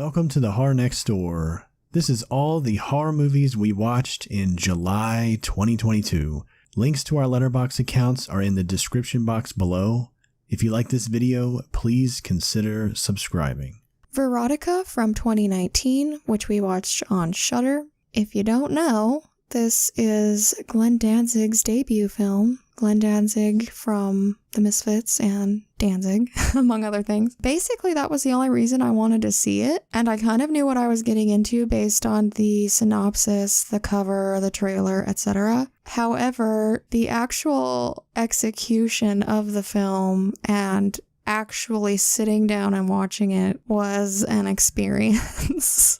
Welcome to the Horror Next Door. This is all the horror movies we watched in July 2022. Links to our Letterboxd accounts are in the description box below. If you like this video, please consider subscribing. Verotika from 2019, which we watched on Shudder. If you don't know, this is Glenn Danzig's debut film. Glenn Danzig from The Misfits and Danzig, among other things. Basically, that was the only reason I wanted to see it, and I kind of knew what I was getting into based on the synopsis, the cover, the trailer, etc. However, the actual execution of the film and actually sitting down and watching it was an experience.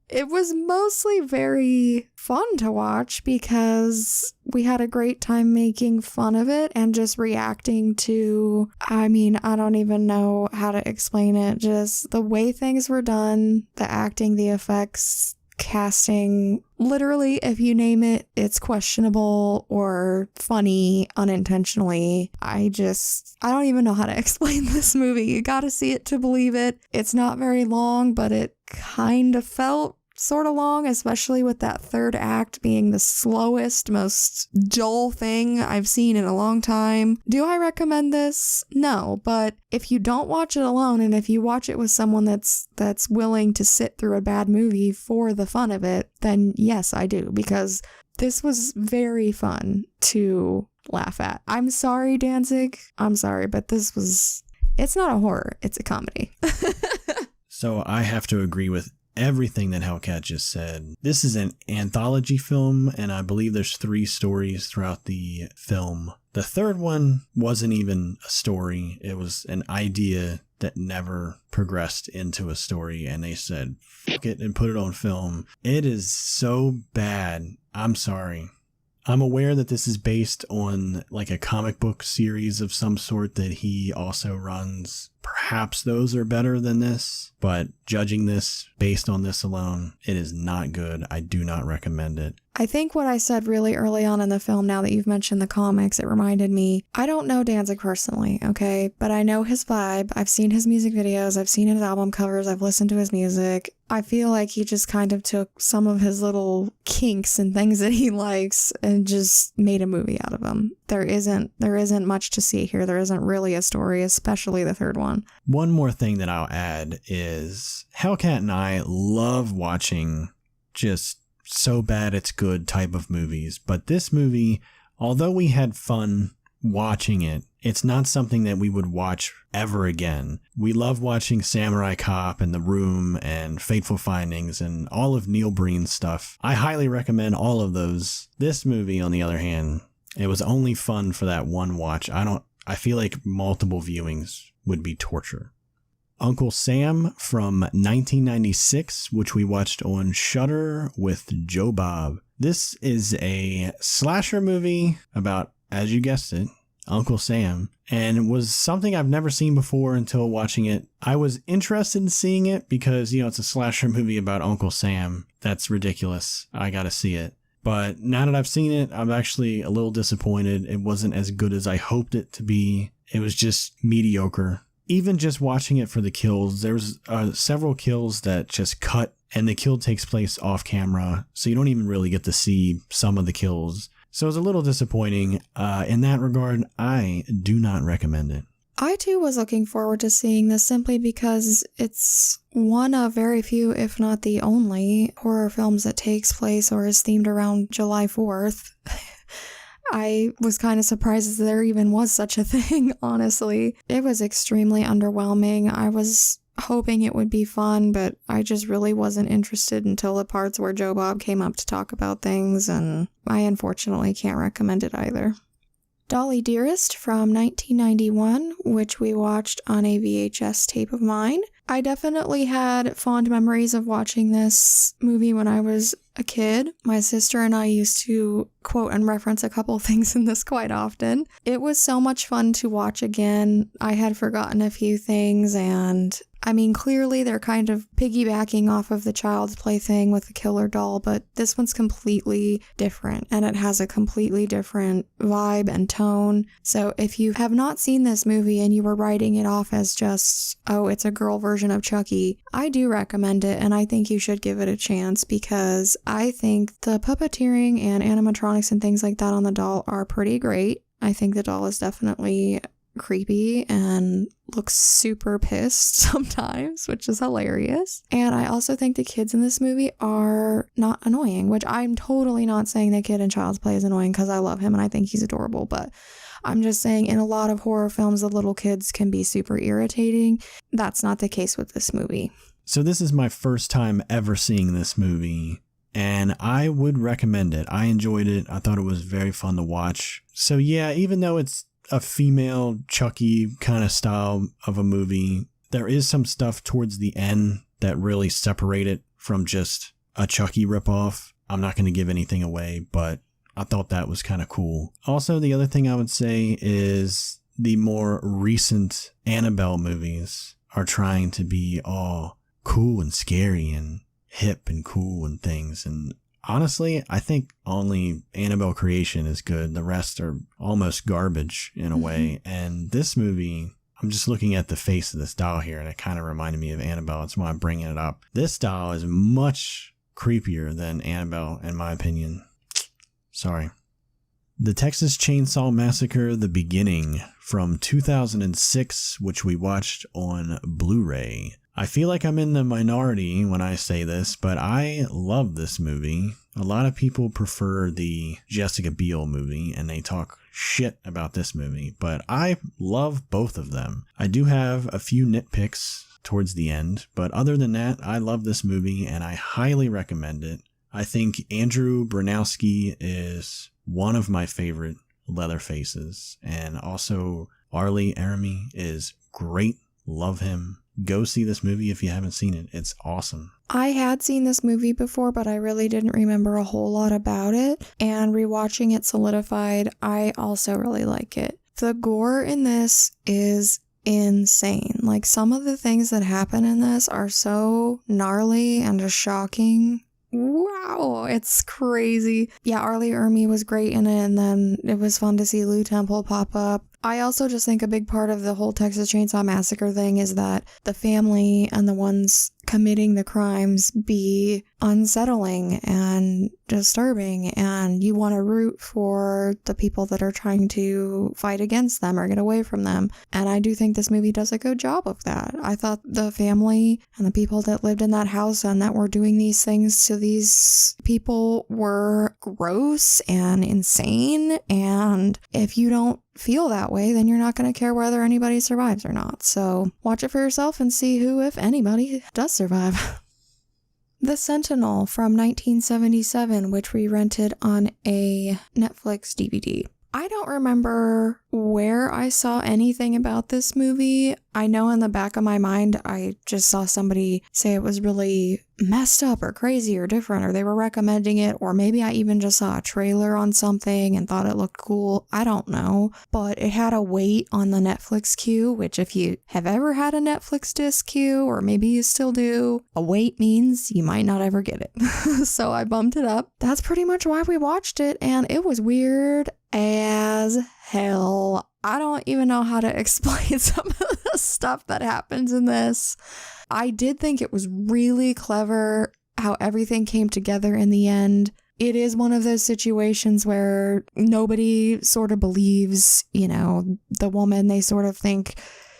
It was mostly very fun to watch because we had a great time making fun of it and just reacting to, I don't even know how to explain it, just the way things were done, the acting, the effects, casting. Literally, if you name it, it's questionable or funny unintentionally. I don't even know how to explain this movie. You gotta see it to believe it. It's not very long, but it kind of felt sort of long, especially with that third act being the slowest, most dull thing I've seen in a long time. Do I recommend this? No, but if you don't watch it alone and if you watch it with someone that's willing to sit through a bad movie for the fun of it, then yes, I do, because this was very fun to laugh at. I'm sorry, Danzig. I'm sorry, but it's not a horror, it's a comedy. So I have to agree with everything that Hellcat just said. This is an anthology film, and I believe there's 3 stories throughout the film. The third one wasn't even a story. It was an idea that never progressed into a story, and they said, fuck it, and put it on film. It is so bad. I'm sorry. I'm aware that this is based on like a comic book series of some sort that he also runs. Perhaps those are better than this, but judging this based on this alone, it is not good. I do not recommend it. I think what I said really early on in the film, now that you've mentioned the comics, it reminded me, I don't know Danzig personally, okay? But I know his vibe. I've seen his music videos. I've seen his album covers. I've listened to his music. I feel like he just kind of took some of his little kinks and things that he likes and just made a movie out of them. There isn't much to see here. There isn't really a story, especially the third one. One more thing that I'll add is Hellcat and I love watching just so bad it's good type of movies. But this movie, although we had fun watching it, it's not something that we would watch ever again. We love watching Samurai Cop and The Room and Fateful Findings and all of Neil Breen's stuff. I highly recommend all of those. This movie, on the other hand, it was only fun for that one watch. I feel like multiple viewings would be torture. Uncle Sam from 1996, which we watched on Shudder with Joe Bob. This is a slasher movie about, as you guessed it, Uncle Sam, and it was something I've never seen before until watching it. I was interested in seeing it because, it's a slasher movie about Uncle Sam. That's ridiculous. I gotta see it. But now that I've seen it, I'm actually a little disappointed. It wasn't as good as I hoped it to be. It was just mediocre. Even just watching it for the kills, there's several kills that just cut, and the kill takes place off camera, so you don't even really get to see some of the kills. So it's a little disappointing. In that regard, I do not recommend it. I too was looking forward to seeing this simply because it's one of very few, if not the only, horror films that takes place or is themed around July 4th. I was kind of surprised that there even was such a thing, honestly. It was extremely underwhelming. I was hoping it would be fun, but I just really wasn't interested until the parts where Joe Bob came up to talk about things, and I unfortunately can't recommend it either. Dolly Dearest from 1991, which we watched on a VHS tape of mine. I definitely had fond memories of watching this movie when I was a kid. My sister and I used to quote and reference a couple things in this quite often. It was so much fun to watch again. I had forgotten a few things, and I mean, clearly they're kind of piggybacking off of the Child's Play thing with the killer doll, but this one's completely different and it has a completely different vibe and tone. So if you have not seen this movie and you were writing it off as just, oh, it's a girl version of Chucky, I do recommend it and I think you should give it a chance because I think the puppeteering and animatronics and things like that on the doll are pretty great. I think the doll is definitely creepy and looks super pissed sometimes, which is hilarious. And I also think the kids in this movie are not annoying, which I'm totally not saying the kid in Child's Play is annoying because I love him and I think he's adorable, but I'm just saying in a lot of horror films, the little kids can be super irritating. That's not the case with this movie. So this is my first time ever seeing this movie, and I would recommend it. I enjoyed it. I thought it was very fun to watch. So yeah, even though it's a female Chucky kind of style of a movie, there is some stuff towards the end that really separate it from just a Chucky ripoff. I'm not going to give anything away, but I thought that was kind of cool. Also, the other thing I would say is the more recent Annabelle movies are trying to be all cool and scary and hip and cool and things, and honestly, I think only Annabelle Creation is good. The rest are almost garbage in a way. And this movie, I'm just looking at the face of this doll here, and it kind of reminded me of Annabelle. That's why I'm bringing it up. This doll is much creepier than Annabelle, in my opinion. Sorry. The Texas Chainsaw Massacre: The Beginning from 2006, which we watched on Blu-ray. I feel like I'm in the minority when I say this, but I love this movie. A lot of people prefer the Jessica Biel movie, and they talk shit about this movie, but I love both of them. I do have a few nitpicks towards the end, but other than that, I love this movie, and I highly recommend it. I think Andrew Bronowski is one of my favorite Leatherfaces, and also Arlie Army is great. Love him. Go see this movie if you haven't seen it. It's awesome. I had seen this movie before, but I really didn't remember a whole lot about it. And rewatching it solidified, I also really like it. The gore in this is insane. Like, some of the things that happen in this are so gnarly and just shocking. Wow, it's crazy. Yeah, Arlie Ermy was great in it, and then it was fun to see Lou Temple pop up. I also just think a big part of the whole Texas Chainsaw Massacre thing is that the family and the ones committing the crimes be unsettling and disturbing, and you want to root for the people that are trying to fight against them or get away from them. And I do think this movie does a good job of that. I thought the family and the people that lived in that house and that were doing these things to these people were gross and insane, and if you don't feel that way, then you're not going to care whether anybody survives or not. So watch it for yourself and see who, if anybody, does survive. The Sentinel from 1977, which we rented on a Netflix DVD. I don't remember where I saw anything about this movie. I know in the back of my mind, I just saw somebody say it was really messed up or crazy or different, or they were recommending it, or maybe I even just saw a trailer on something and thought it looked cool. I don't know, but it had a wait on the Netflix queue, which if you have ever had a Netflix disc queue, or maybe you still do, a wait means you might not ever get it. So I bumped it up. That's pretty much why we watched it, and it was weird as hell. I don't even know how to explain some of the stuff that happens in this. I did think it was really clever how everything came together in the end. It is one of those situations where nobody sort of believes, the woman. They sort of think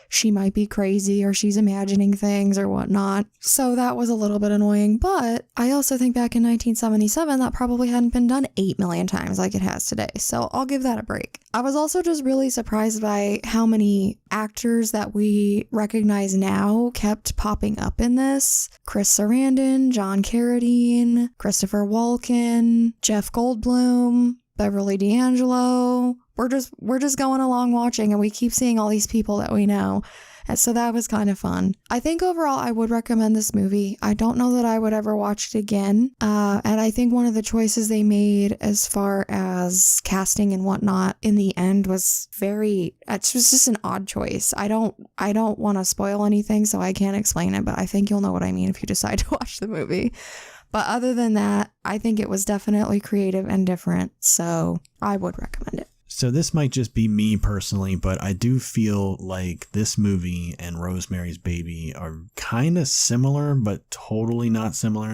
she might be crazy or she's imagining things or whatnot. So that was a little bit annoying, but I also think back in 1977, that probably hadn't been done 8 million times like it has today. So I'll give that a break. I was also just really surprised by how many actors that we recognize now kept popping up in this. Chris Sarandon, John Carradine, Christopher Walken, Jeff Goldblum, Beverly D'Angelo. We're just going along watching, and we keep seeing all these people that we know. And so that was kind of fun. I think overall I would recommend this movie. I don't know that I would ever watch it again. And I think one of the choices they made as far as as casting and whatnot in the end was it was just an odd choice. I don't want to spoil anything, so I can't explain it, but I think you'll know what I mean if you decide to watch the movie. But other than that, I think it was definitely creative and different, so I would recommend it. So this might just be me personally, but I do feel like this movie and Rosemary's Baby are kind of similar, but totally not similar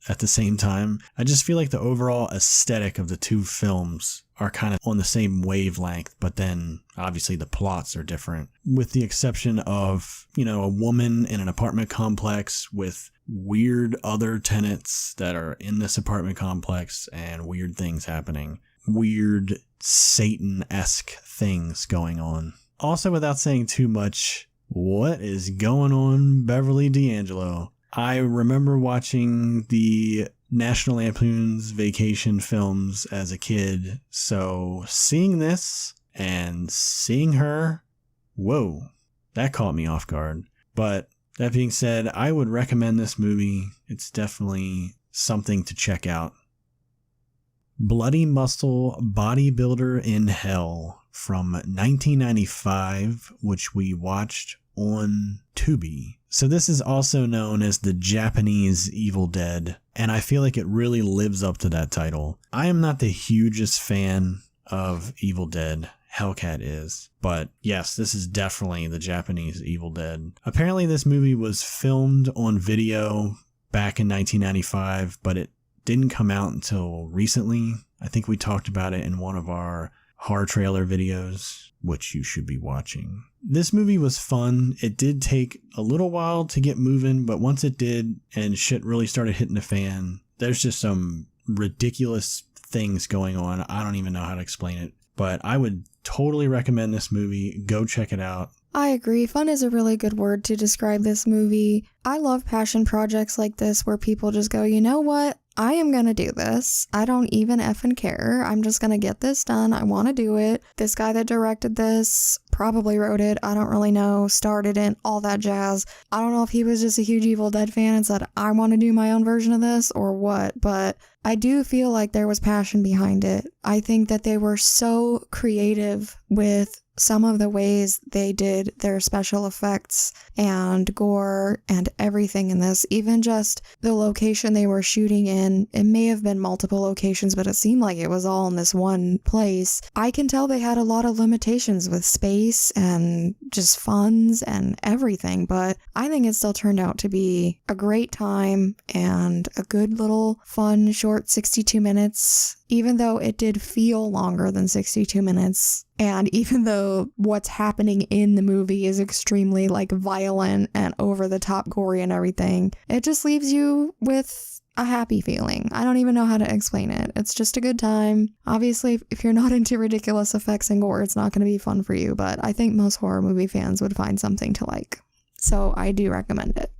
at the same time. I just feel like the overall aesthetic of the two films are kind of on the same wavelength, but then obviously the plots are different, with the exception of, a woman in an apartment complex with weird other tenants that are in this apartment complex and weird things happening. Weird Satan-esque things going on. Also, without saying too much, what is going on, Beverly D'Angelo? I remember watching the National Lampoon's Vacation films as a kid, so seeing this and seeing her, whoa, that caught me off guard. But that being said, I would recommend this movie. It's definitely something to check out. Bloody Muscle Bodybuilder in Hell from 1995, which we watched on Tubi. So this is also known as the Japanese Evil Dead, and I feel like it really lives up to that title. I am not the hugest fan of Evil Dead. Hellcat is. But yes, this is definitely the Japanese Evil Dead. Apparently this movie was filmed on video back in 1995, but it didn't come out until recently. I think we talked about it in one of our horror trailer videos, which you should be watching. This movie was fun. It did take a little while to get moving, but once it did and shit really started hitting the fan, there's just some ridiculous things going on. I don't even know how to explain it, but I would totally recommend this movie. Go check it out. I agree. Fun is a really good word to describe this movie. I love passion projects like this where people just go, you know what? I am going to do this. I don't even effing care. I'm just going to get this done. I want to do it. This guy that directed this probably wrote it. I don't really know. Started it, all that jazz. I don't know if he was just a huge Evil Dead fan and said, I want to do my own version of this or what, but I do feel like there was passion behind it. I think that they were so creative with some of the ways they did their special effects and gore and everything in this, even just the location they were shooting in. It may have been multiple locations, but it seemed like it was all in this one place. I can tell they had a lot of limitations with space and just funds and everything, but I think it still turned out to be a great time and a good little fun short 62 minutes. Even though it did feel longer than 62 minutes, and even though what's happening in the movie is extremely violent and over the top gory and everything, it just leaves you with a happy feeling. I don't even know how to explain it. It's just a good time. Obviously, if you're not into ridiculous effects and gore, it's not going to be fun for you, but I think most horror movie fans would find something to like. So I do recommend it.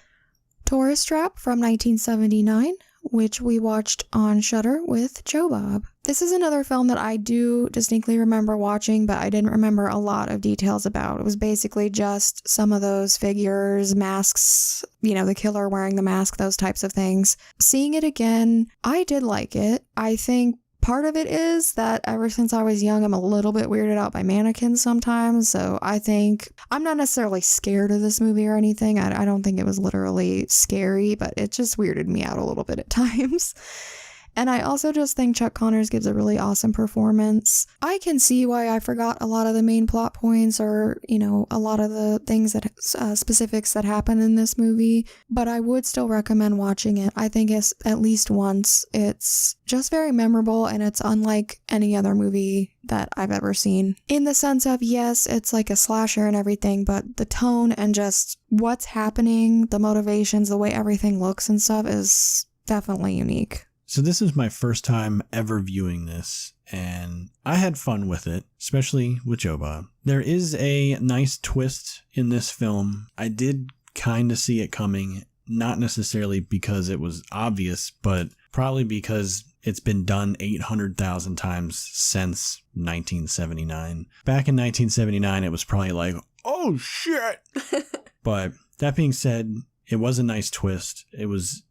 Tourist Trap from 1979. Which we watched on Shudder with Joe Bob. This is another film that I do distinctly remember watching, but I didn't remember a lot of details about. It was basically just some of those figures, masks, the killer wearing the mask, those types of things. Seeing it again, I did like it. I think part of it is that ever since I was young, I'm a little bit weirded out by mannequins sometimes, so I think I'm not necessarily scared of this movie or anything. I don't think it was literally scary, but it just weirded me out a little bit at times. And I also just think Chuck Connors gives a really awesome performance. I can see why I forgot a lot of the main plot points or, a lot of the things that specifics that happen in this movie, but I would still recommend watching it. I think it's at least once. It's just very memorable and it's unlike any other movie that I've ever seen. In the sense of, yes, it's like a slasher and everything, but the tone and just what's happening, the motivations, the way everything looks and stuff is definitely unique. So this is my first time ever viewing this, and I had fun with it, especially with Joe Bob. There is a nice twist in this film. I did kind of see it coming, not necessarily because it was obvious, but probably because it's been done 800,000 times since 1979. Back in 1979, it was probably like, oh shit! But that being said, it was a nice twist. It was,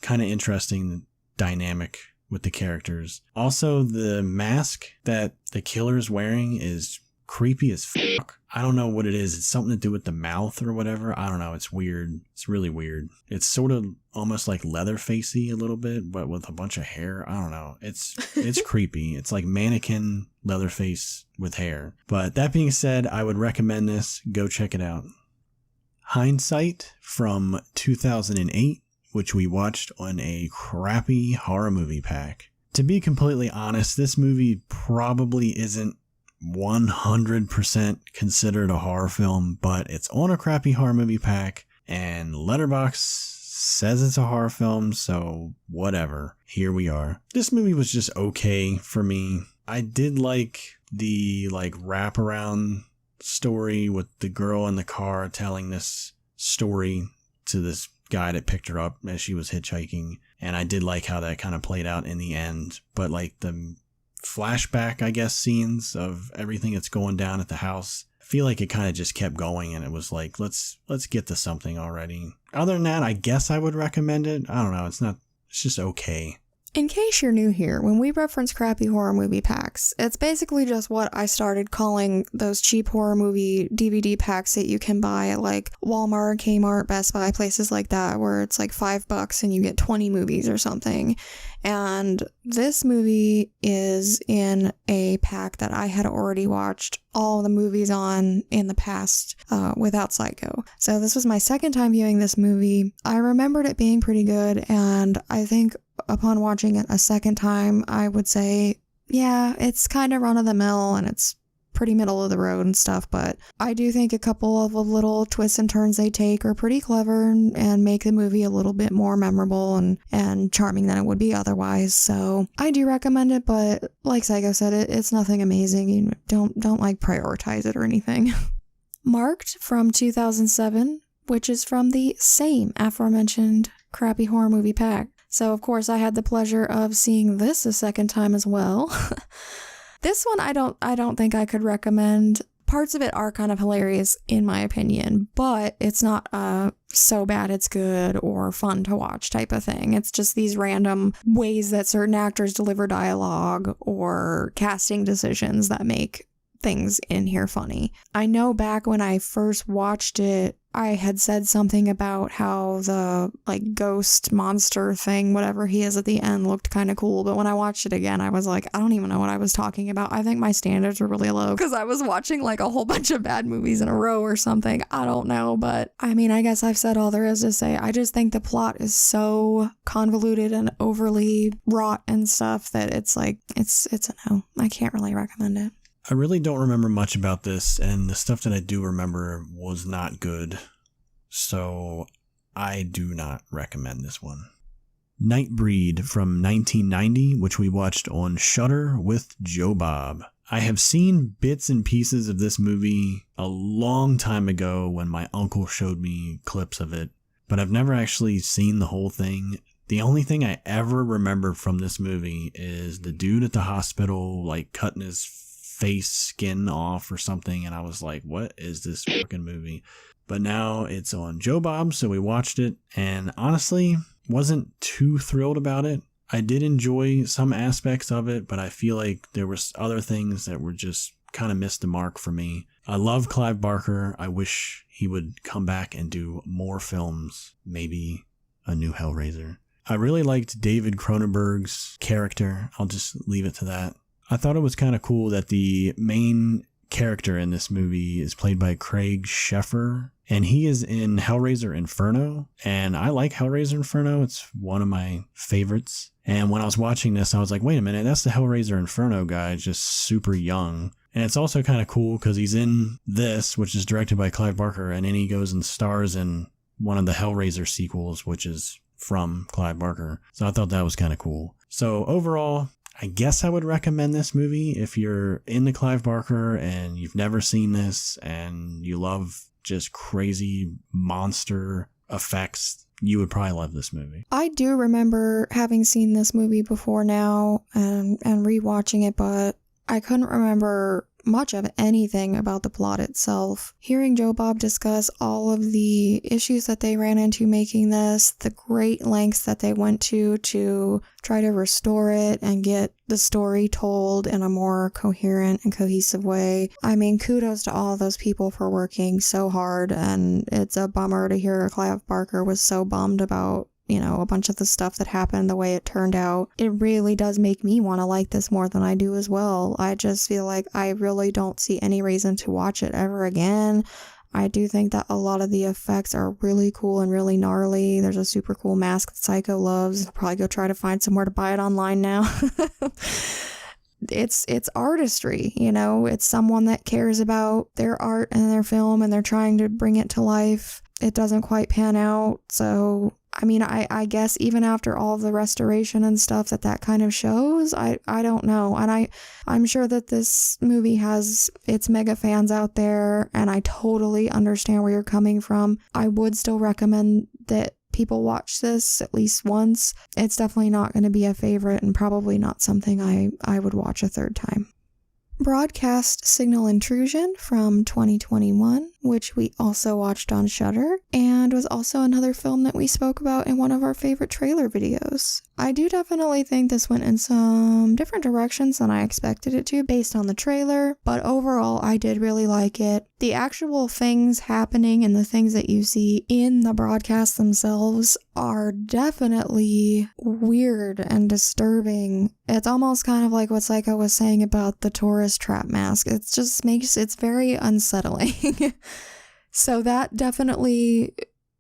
kind of interesting dynamic with the characters. Also, the mask that the killer's wearing is creepy as fuck. I don't know what it is. It's something to do with the mouth or whatever. I don't know. It's weird. It's really weird. It's sort of almost like Leatherface-y a little bit, but with a bunch of hair. I don't know. It's creepy. It's like mannequin Leatherface with hair. But that being said, I would recommend this. Go check it out. Hindsight from 2008, which we watched on a crappy horror movie pack. To be completely honest, this movie probably isn't 100% considered a horror film, but it's on a crappy horror movie pack, and Letterboxd says it's a horror film, so whatever. Here we are. This movie was just okay for me. I did like the wraparound story with the girl in the car telling this story to this guy that picked her up as she was hitchhiking, and I did like how that kind of played out in the end. But like the flashback, I guess, scenes of everything that's going down at the house, I feel like it kind of just kept going, and it was like, let's get to something already. Other than that, I guess I would recommend it. I don't know, it's just okay. In case you're new here, when we reference crappy horror movie packs, it's basically just what I started calling those cheap horror movie DVD packs that you can buy at like Walmart, Kmart, Best Buy, places like that, where it's like $5 and you get 20 movies or something. And this movie is in a pack that I had already watched all the movies on in the past without Psycho. So this was my second time viewing this movie. I remembered it being pretty good, and I think upon watching it a second time, I would say, yeah, it's kind of run-of-the-mill and it's pretty middle of the road and stuff, but I do think a couple of little twists and turns they take are pretty clever and make the movie a little bit more memorable and charming than it would be otherwise. So I do recommend it, but like Psycho said, it's nothing amazing. You don't like prioritize it or anything. Marked from 2007, which is from the same aforementioned crappy horror movie pack. So, of course, I had the pleasure of seeing this a second time as well. This one I don't think I could recommend. Parts of it are kind of hilarious, in my opinion, but it's not so bad it's good or fun to watch type of thing. It's just these random ways that certain actors deliver dialogue or casting decisions that make things in here funny. I know back when I first watched it, I had said something about how the ghost monster thing, whatever he is at the end, looked kind of cool, but when I watched it again, I was like, I don't even know what I was talking about. I think my standards were really low because I was watching a whole bunch of bad movies in a row or something. I don't know, but I mean, I guess I've said all there is to say. I just think the plot is so convoluted and overly wrought and stuff that it's a no. I can't really recommend it. I really don't remember much about this, and the stuff that I do remember was not good, so I do not recommend this one. Nightbreed from 1990, which we watched on Shudder with Joe Bob. I have seen bits and pieces of this movie a long time ago when my uncle showed me clips of it, but I've never actually seen the whole thing. The only thing I ever remember from this movie is the dude at the hospital, cutting his face skin off or something, and I was like, what is this fucking movie? But now it's on Joe Bob, so we watched it, and honestly wasn't too thrilled about it. I did enjoy some aspects of it, but I feel like there were other things that were just kind of missed the mark for me. I love Clive Barker. I wish he would come back and do more films, maybe a new Hellraiser. I really liked David Cronenberg's character. I'll just leave it to that. I thought it was kind of cool that the main character in this movie is played by Craig Sheffer, and he is in Hellraiser Inferno, and I like Hellraiser Inferno. It's one of my favorites. And when I was watching this, I was like, wait a minute, that's the Hellraiser Inferno guy, just super young. And it's also kind of cool because he's in this, which is directed by Clive Barker, and then he goes and stars in one of the Hellraiser sequels, which is from Clive Barker. So I thought that was kind of cool. So overall, I guess I would recommend this movie if you're into Clive Barker and you've never seen this and you love just crazy monster effects. You would probably love this movie. I do remember having seen this movie before now and rewatching it, but I couldn't remember much of anything about the plot itself. Hearing Joe Bob discuss all of the issues that they ran into making this, the great lengths that they went to try to restore it and get the story told in a more coherent and cohesive way. I mean, kudos to all of those people for working so hard, and it's a bummer to hear Clive Barker was so bummed about a bunch of the stuff that happened the way it turned out. It really does make me want to like this more than I do as well. I just feel like I really don't see any reason to watch it ever again. I do think that a lot of the effects are really cool and really gnarly. There's a super cool mask that Psycho loves. I'll probably go try to find somewhere to buy it online now. It's artistry, it's someone that cares about their art and their film and they're trying to bring it to life. It doesn't quite pan out, so I mean, I guess even after all of the restoration and stuff that kind of shows, I don't know. And I'm sure that this movie has its mega fans out there, and I totally understand where you're coming from. I would still recommend that people watch this at least once. It's definitely not going to be a favorite and probably not something I would watch a third time. Broadcast Signal Intrusion from 2021, which we also watched on Shudder, and was also another film that we spoke about in one of our favorite trailer videos. I do definitely think this went in some different directions than I expected it to based on the trailer, but overall I did really like it. The actual things happening and the things that you see in the broadcasts themselves are definitely weird and disturbing. It's almost kind of like what Psycho was saying about the tourist trap mask. It's very unsettling. So that definitely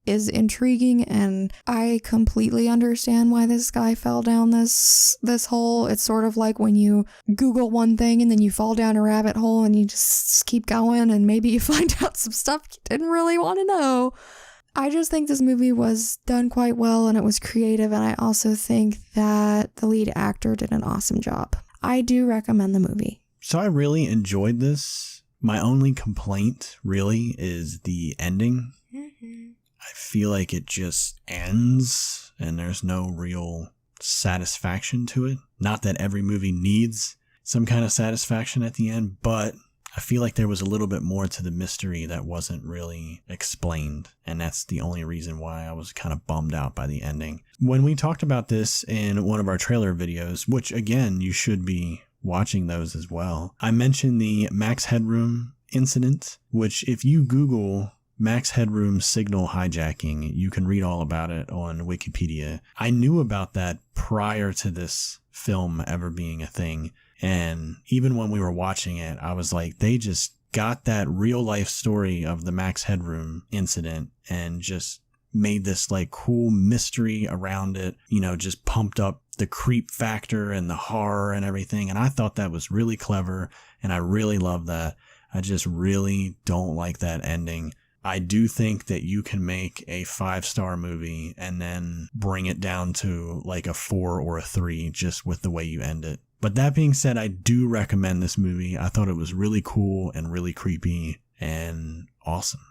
is intriguing, and I completely understand why this guy fell down this hole. It's sort of like when you Google one thing and then you fall down a rabbit hole and you just keep going and maybe you find out some stuff you didn't really want to know. I just think this movie was done quite well and it was creative, and I also think that the lead actor did an awesome job. I do recommend the movie. So I really enjoyed this. My only complaint really is the ending. I feel like it just ends and there's no real satisfaction to it. Not that every movie needs some kind of satisfaction at the end, but I feel like there was a little bit more to the mystery that wasn't really explained, and that's the only reason why I was kind of bummed out by the ending. When we talked about this in one of our trailer videos, which again, you should be watching those as well, I mentioned the Max Headroom incident, which if you Google Max Headroom signal hijacking, you can read all about it on Wikipedia. I knew about that prior to this film ever being a thing. And even when we were watching it, I was like, they just got that real life story of the Max Headroom incident and just made this like cool mystery around it, just pumped up the creep factor and the horror and everything. And I thought that was really clever, and I really love that. I just really don't like that ending. I do think that you can make a 5-star movie and then bring it down to like a 4 or a 3 just with the way you end it. But that being said, I do recommend this movie. I thought it was really cool and really creepy and awesome.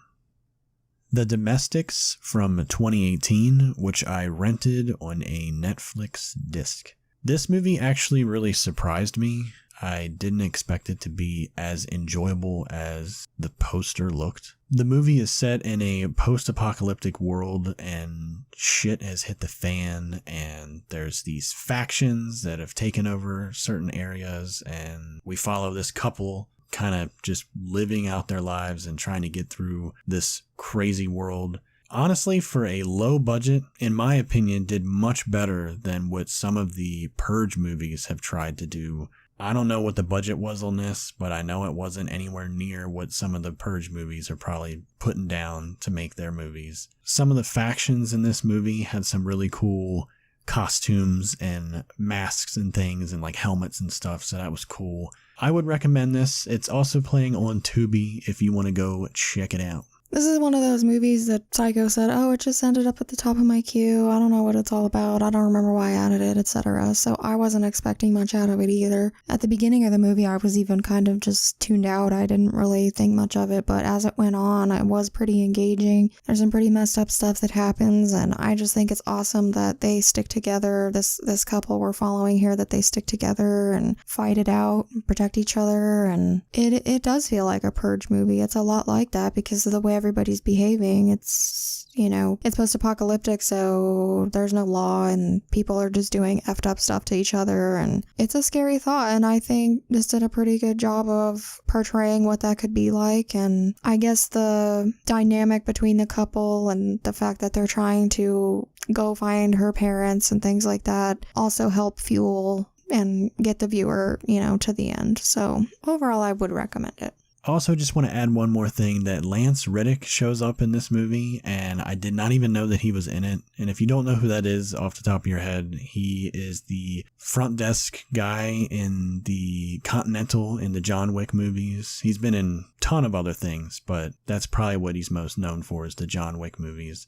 The Domestics from 2018, which I rented on a Netflix disc. This movie actually really surprised me. I didn't expect it to be as enjoyable as the poster looked. The movie is set in a post-apocalyptic world and shit has hit the fan, and there's these factions that have taken over certain areas, and we follow this couple kind of just living out their lives and trying to get through this crazy world. Honestly, for a low budget, in my opinion, did much better than what some of the Purge movies have tried to do. I don't know what the budget was on this, but I know it wasn't anywhere near what some of the Purge movies are probably putting down to make their movies. Some of the factions in this movie had some really cool costumes and masks and things and like helmets and stuff, so that was cool. I would recommend this. It's also playing on Tubi if you want to go check it out. This is one of those movies that Psycho said, oh, it just ended up at the top of my queue. I don't know what it's all about. I don't remember why I added it, etc. So I wasn't expecting much out of it either. At the beginning of the movie, I was even kind of just tuned out. I didn't really think much of it, but as it went on, it was pretty engaging. There's some pretty messed up stuff that happens, and I just think it's awesome that they stick together. This couple we're following here, that they stick together and fight it out, and protect each other, and it does feel like a Purge movie. It's a lot like that because of the way everybody's behaving. It's, you know, it's post-apocalyptic, so there's no law and people are just doing effed up stuff to each other, and it's a scary thought, and I think this did a pretty good job of portraying what that could be like. And I guess the dynamic between the couple and the fact that they're trying to go find her parents and things like that also help fuel and get the viewer, you know, to the end. So overall, I would recommend it. Also, just want to add one more thing, that Lance Reddick shows up in this movie, and I did not even know that he was in it. And if you don't know who that is off the top of your head, he is the front desk guy in the Continental in the John Wick movies. He's been in a ton of other things, but that's probably what he's most known for, is the John Wick movies.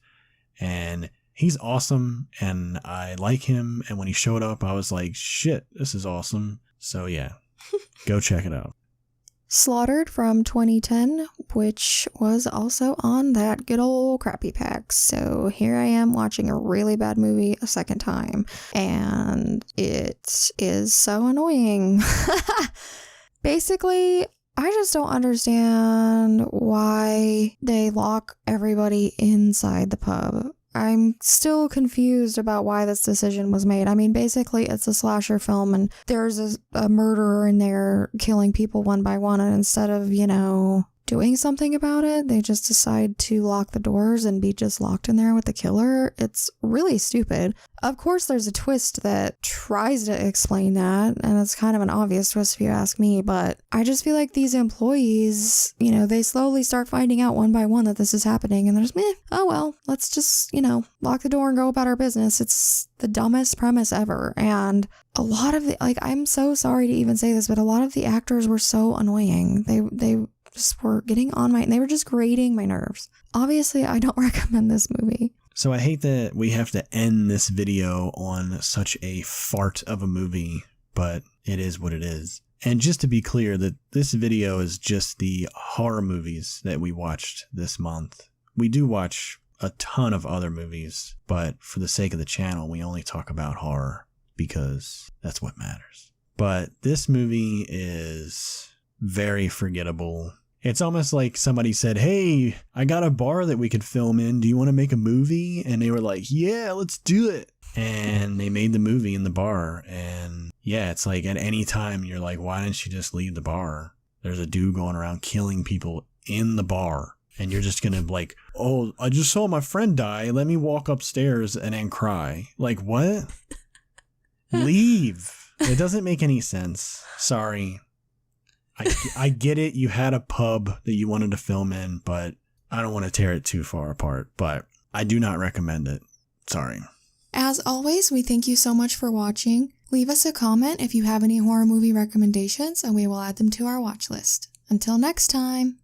And he's awesome, and I like him, and when he showed up, I was like, shit, this is awesome. So yeah, go check it out. Slaughtered from 2010, which was also on that good old crappy pack. So here I am watching a really bad movie a second time, and it is so annoying. Basically, I just don't understand why they lock everybody inside the pub. I'm still confused about why this decision was made. I mean, basically, it's a slasher film, and there's a murderer in there killing people one by one, and instead of, you know, doing something about it, they just decide to lock the doors and be just locked in there with the killer. It's really stupid. Of course, there's a twist that tries to explain that, and it's kind of an obvious twist if you ask me, but I just feel like these employees, you know, they slowly start finding out one by one that this is happening, and they're just, oh well, let's just, you know, lock the door and go about our business. It's the dumbest premise ever, and a lot of the, like, I'm so sorry to even say this, but a lot of the actors were so annoying. They just were getting on they were just grating my nerves. Obviously, I don't recommend this movie. So I hate that we have to end this video on such a fart of a movie, but it is what it is. And just to be clear, that this video is just the horror movies that we watched this month. We do watch a ton of other movies, but for the sake of the channel, we only talk about horror because that's what matters. But this movie is very forgettable. It's almost like somebody said, hey, I got a bar that we could film in. Do you want to make a movie? And they were like, yeah, let's do it. And they made the movie in the bar. And yeah, it's like at any time you're like, why didn't you just leave the bar? There's a dude going around killing people in the bar. And you're just going to like, oh, I just saw my friend die. Let me walk upstairs and then cry. Like, what? Leave. It doesn't make any sense. Sorry. I get it. You had a pub that you wanted to film in, but I don't want to tear it too far apart. But I do not recommend it. Sorry. As always, we thank you so much for watching. Leave us a comment if you have any horror movie recommendations, and we will add them to our watch list. Until next time.